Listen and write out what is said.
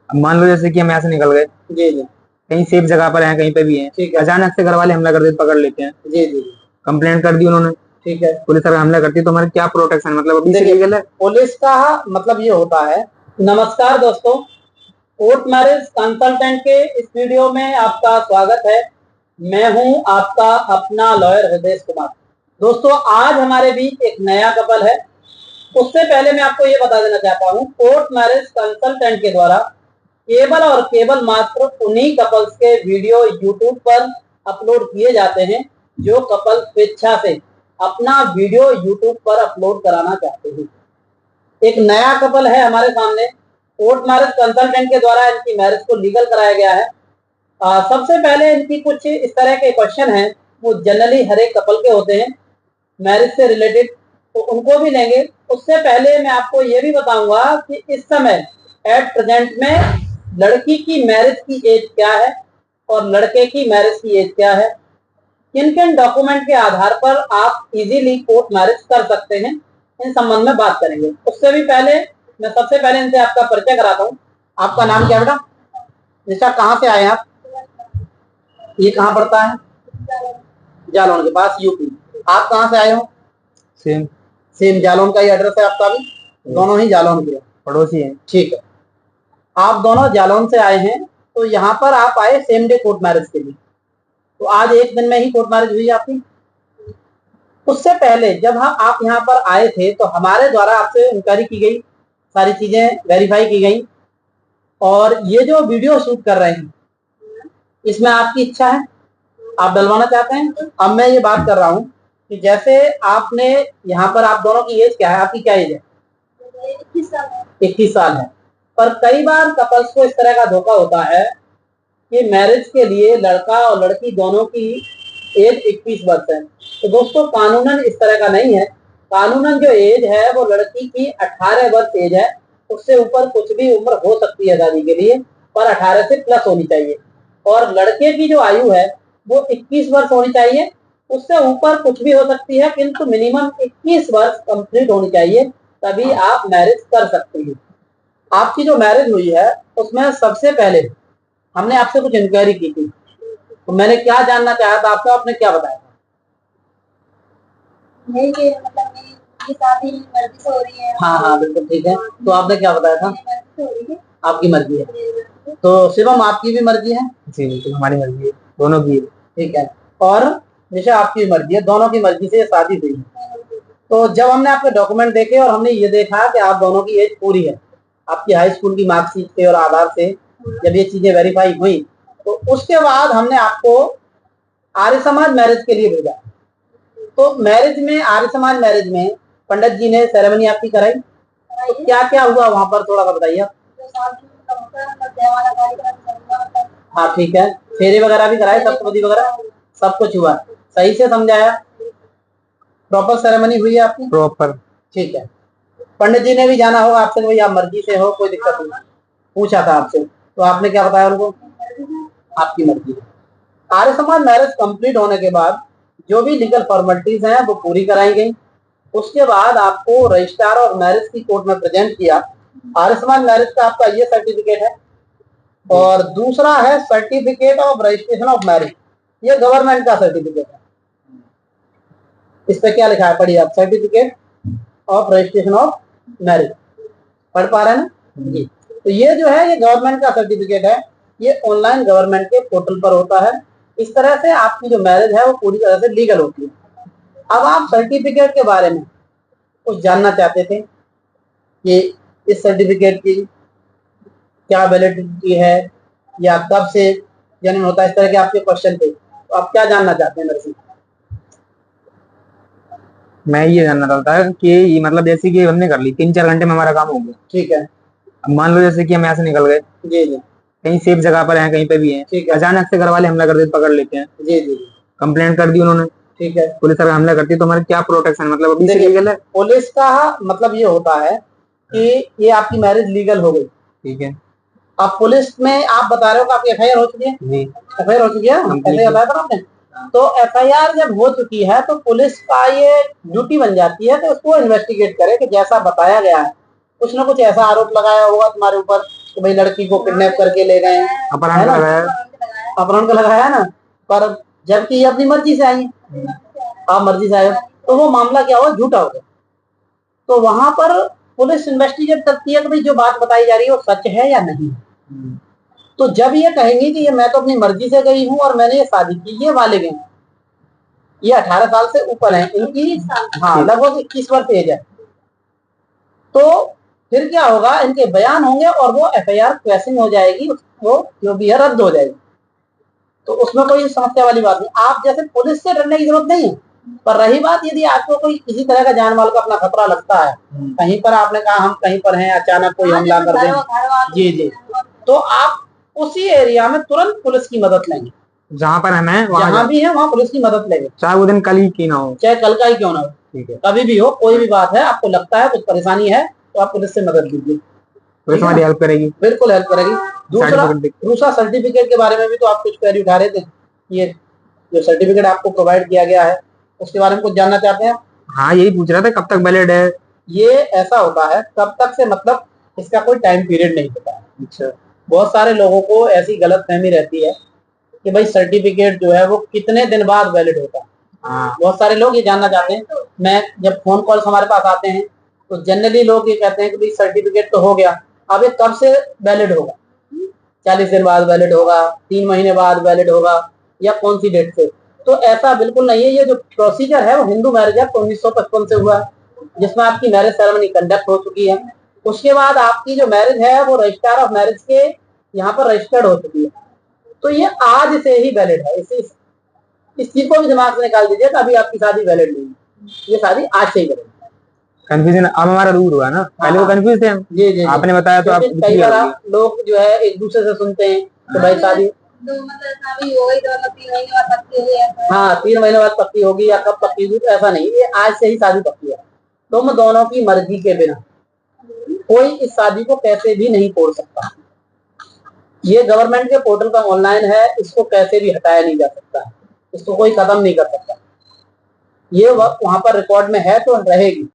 अब मान लो जैसे कि हम यहाँ से निकल गए, जी जी कहीं सेफ जगह पर हैं, कहीं पे भी हैं, ठीक है। अचानक से घर वाले हमला कर देते, पकड़ लेते हैं, जी जी कंप्लेंट कर दी उन्होंने, ठीक है। पुलिस अगर हमला करती है तो हमारे क्या प्रोटेक्शन, मतलब अभी से देखिए, लीगल है? पुलिस का मतलब ये होता है। नमस्कार दोस्तों, कोर्ट मैरिज कंसल्टेंट के इस वीडियो में आपका स्वागत है। मैं हूं आपका अपना लॉयर हृदय कुमार। दोस्तों, आज हमारे बीच एक नया कपल है। उससे पहले मैं आपको ये बता देना चाहता हूं, कोर्ट मैरिज कंसल्टेंट के द्वारा केवल और केवल मात्र उन्हीं कपल्स के वीडियो यूट्यूब पर अपलोड किए जाते हैं जो कपल स्वेच्छा से अपना वीडियो यूट्यूब पर अपलोड कराना चाहते हैं। एक नया कपल है हमारे सामने, कोर्ट मैरिज कंसल्टेंट के द्वारा इनकी मैरिज को लीगल कराया गया है। सबसे पहले इनकी कुछ इस तरह के क्वेश्चन हैं, वो जनरली हर एक कपल के होते हैं मैरिज से रिलेटेड, तो उनको भी लेंगे। उससे पहले मैं आपको ये भी बताऊंगा कि इस समय एट प्रेजेंट में लड़की की मैरिज की एज क्या है और लड़के की मैरिज की एज क्या है, किन किन डॉक्यूमेंट के आधार पर आप इजीली कोर्ट मैरिज कर सकते हैं, इन संबंध में बात करेंगे। उससे भी पहले मैं सबसे पहले इनसे आपका परिचय कराता हूँ। आपका नाम क्या बेटा? निशा, कहाँ से आए आप? ये कहाँ पड़ता है? जालौन के पास, यूपी। आप कहाँ से आए हो? सेम सेम जालौन का ही एड्रेस है आपका भी? दोनों ही जालौन के पड़ोसी है। ठीक है, आप दोनों जालौन से आए हैं, तो यहाँ पर आप आए सेम डे कोर्ट मैरिज के लिए। तो आज एक दिन में ही कोर्ट मैरिज हुई आपकी। उससे पहले जब आप यहाँ पर आए थे तो हमारे द्वारा आपसे इंक्वायरी की गई, सारी चीजें वेरीफाई की गई, और ये जो वीडियो शूट कर रहे हैं इसमें आपकी इच्छा है, आप डलवाना चाहते हैं। अब मैं ये बात कर रहा हूँ कि जैसे आपने यहाँ पर, आप दोनों की एज क्या है? आपकी क्या एज है? 21 साल है। पर कई बार कपल्स को इस तरह का धोखा होता है कि मैरिज के लिए लड़का और लड़की दोनों की एज 21 वर्ष है। तो दोस्तों, कानूनन इस तरह का नहीं है। कानूनन जो एज है वो लड़की की 18 वर्ष एज है। उससे ऊपर कुछ भी उम्र हो सकती है शादी के लिए, पर 18 से प्लस होनी चाहिए। और लड़के की जो आयु है वो 21 वर्ष होनी चाहिए। उससे ऊपर कुछ भी हो सकती है, किंतु मिनिमम 21 वर्ष कंप्लीट होनी चाहिए, तभी आप मैरिज कर सकते हैं। आपकी जो मैरिज हुई है उसमें सबसे पहले हमने आपसे कुछ इंक्वायरी की थी, तो मैंने क्या जानना चाहा था आपसे, आपने क्या बताया था? नहीं, ये मतलब मेरी शादी मर्जी से हो रही है। हाँ हाँ, बिल्कुल ठीक है। तो आपने क्या बताया था? मर्जी से हो रही है। आपकी मर्जी है। तो शिवम, आपकी भी मर्जी है? जी बिल्कुल, हमारी मर्जी है, दोनों की है। ठीक है। और निशा, आपकी भी मर्जी है। दोनों की मर्जी से ये शादी हुई है। तो जब हमने आपके डॉक्यूमेंट देखे और हमने ये देखा कि आप दोनों की एज पूरी है, आपकी हाई स्कूल की मार्कशीट से और आधार से जब ये चीजें वेरीफाई हुई, तो उसके बाद हमने आपको आर्य समाज मैरिज के लिए भेजा। तो मैरिज में, आर्य समाज मैरिज में पंडित जी ने सेरेमनी आपकी कराई, तो क्या क्या हुआ वहां पर, थोड़ा सा बताइए आप। हाँ ठीक है, फेरे वगैरह भी कराए, सप्तपदी वगैरह सब कुछ हुआ, सही से समझाया? प्रॉपर सेरेमनी हुई है आपकी? प्रॉपर। ठीक है। पंडित जी ने भी जाना होगा आपसे, भाई आप मर्जी से हो, कोई दिक्कत नहीं, पूछा था आपसे, तो आपने क्या बताया उनको? आपकी मर्जी है। आर्य समाज मैरिज कंप्लीट होने के बाद जो भी लीगल फॉर्मेलिटीज हैं वो पूरी कराई गई। उसके बाद आपको रजिस्ट्रार और मैरिज की कोर्ट में प्रेजेंट किया। आर्य समाज मैरिज का आपका ये सर्टिफिकेट है, और दूसरा है certificate of registration of marriage. ये गवर्नमेंट का सर्टिफिकेट है। इस पे क्या लिखा है, पढ़िए आप, certificate of registration of marriage, पढ़ पा रहे हैं ना जी? तो ये जो है, ये गवर्नमेंट का सर्टिफिकेट है, ये ऑनलाइन गवर्नमेंट के पोर्टल पर होता है। इस तरह से आपकी जो मैरिज है वो पूरी तरह से लीगल होती है। अब आप सर्टिफिकेट के बारे में कुछ जानना चाहते थे कि इस सर्टिफिकेट की क्या वैलिडिटी है या कब से जनन होता है, इस तरह के आपके क्वेश्चन थे। तो आप क्या जानना चाहते हैं मेरे से? मैं ये जानना चाहता था कि ये मतलब जैसे कि हमने कर ली 3-4 घंटे में हमारा काम हो गया, ठीक है। अब मान लो जैसे कि हम यहाँ से निकल गए, जी जी कहीं सेफ जगह पर हैं, कहीं पे भी हैं, ठीक है। अचानक से घर वाले हमला कर देते, पकड़ लेते हैं, जी जी कंप्लेंट कर दी उन्होंने, ठीक है। पुलिस अगर हमला करती है तो हमारे क्या प्रोटेक्शन, मतलब अभी से देखिए, लीगल है? पुलिस का मतलब ये होता है कि ये आपकी मैरिज लीगल हो गई, ठीक है। अब पुलिस में आप बता रहे हो कि आपकी एफआईआर हो चुकी है? जी। एफआईआर हो चुकी है, ऐसे बताया था ना आपने। तो एफआईआर जब हो चुकी है तो पुलिस का ये ड्यूटी बन जाती है कि उसको इन्वेस्टिगेट करे कि जैसा बताया गया है, कुछ ना कुछ ऐसा आरोप लगाया होगा तुम्हारे ऊपर तो भाई लड़की को किडनैप करके ले गए, अपहरण है ना, लगाया। अपहरण का लगाया है ना, पर जबकि ये अपनी मर्जी से आई है, आप मर्जी से आए हो, तो वो मामला क्या हुआ, झूठा हो गया। तो वहां पर पुलिस इन्वेस्टिगेट करती है कि भाई जो बात बताई जा रही है वो सच है या नहीं। तो जब ये कहेंगे कि ये मैं तो अपनी मर्जी से गई हूँ और मैंने ये शादी की, ये वाले गए, ये 18 साल से ऊपर है इनकी, हाँ लगभग 21 वर्ष एज है, तो फिर क्या होगा, इनके बयान होंगे और वो एफआईआर क्वेश्चन हो जाएगी, वो जो भी है रद्द हो जाएगी। तो उसमें कोई समस्या वाली बात नहीं, आप जैसे पुलिस से डरने की जरूरत नहीं है। पर रही बात, यदि आपको कोई किसी तरह का जान माल का अपना खतरा लगता है, कहीं पर आपने कहा हम कहीं पर हैं, अचानक कोई हमला कर दे, जी जी, तो आप उसी एरिया में तुरंत पुलिस की मदद लेंगे, जहाँ पर हमें जहाँ भी है वहाँ पुलिस की मदद लेंगे, चाहे वो दिन कल ही की ना हो, चाहे कल का ही क्यों ना हो, ठीक है। कभी भी हो, कोई भी बात है, आपको लगता है कुछ परेशानी है, तो आप पुलिस से मदद लीजिए, पुलिस हमारी हेल्प करेगी, बिल्कुल हेल्प करेगी। दूसरा सर्टिफिकेट के बारे में भी तो आप कुछ क्वेरी उठा रहे थे, ये जो सर्टिफिकेट आपको प्रोवाइड किया गया है उसके बारे में कुछ जानना चाहते हैं? हाँ यही पूछ रहा था, कब तक वैलिड है? ये ऐसा होता है, कब तक से मतलब इसका कोई टाइम पीरियड नहीं होता है। अच्छा। बहुत सारे लोगों को ऐसी गलतफहमी रहती है कि भाई सर्टिफिकेट जो है वो कितने दिन बाद वैलिड होता है। बहुत सारे लोग ये जानना चाहते हैं। मैं जब फोन कॉल्स हमारे पास आते हैं तो जनरली लोग ये कहते हैं कि भाई सर्टिफिकेट तो हो गया, अब ये कब से वैलिड होगा, 40 दिन बाद वैलिड होगा, 3 महीने बाद वैलिड होगा, या कौन सी डेट से? तो ऐसा बिल्कुल नहीं है। ये जो प्रोसीजर है वो हिंदू मैरिज एक्ट 1955 से हुआ है, जिसमें आपकी मैरिज सेरेमनी कंडक्ट हो चुकी है। उसके बाद आपकी जो मैरिज है वो रजिस्ट्रार ऑफ मैरिज के यहाँ पर रजिस्टर्ड हो चुकी है, तो ये आज से ही वैलिड है। इस चीज को भी दिमाग से निकाल दीजिए, अभी आपकी शादी वैलिड नहीं है, ये शादी आज से ही वैलिड है। कंफ्यूजन अब हमारा दूर हुआ ना, पहले वो कंफ्यूज थे हम, जी जी, आपने बताया तो आप कई बार लोग जो है एक दूसरे से सुनते हैं तो भाई शादी हाँ 3 महीने बाद पक्की होगी या कब पक्की होगी, तो ऐसा नहीं, ये आज से ही शादी पक्की है। तुम दोनों की मर्जी के बिना कोई इस शादी को कैसे भी नहीं तोड़ सकता। ये गवर्नमेंट के पोर्टल का ऑनलाइन है, इसको कैसे भी हटाया नहीं जा सकता, इसको कोई खत्म नहीं कर सकता। ये वहाँ पर रिकॉर्ड में है तो रहेगी।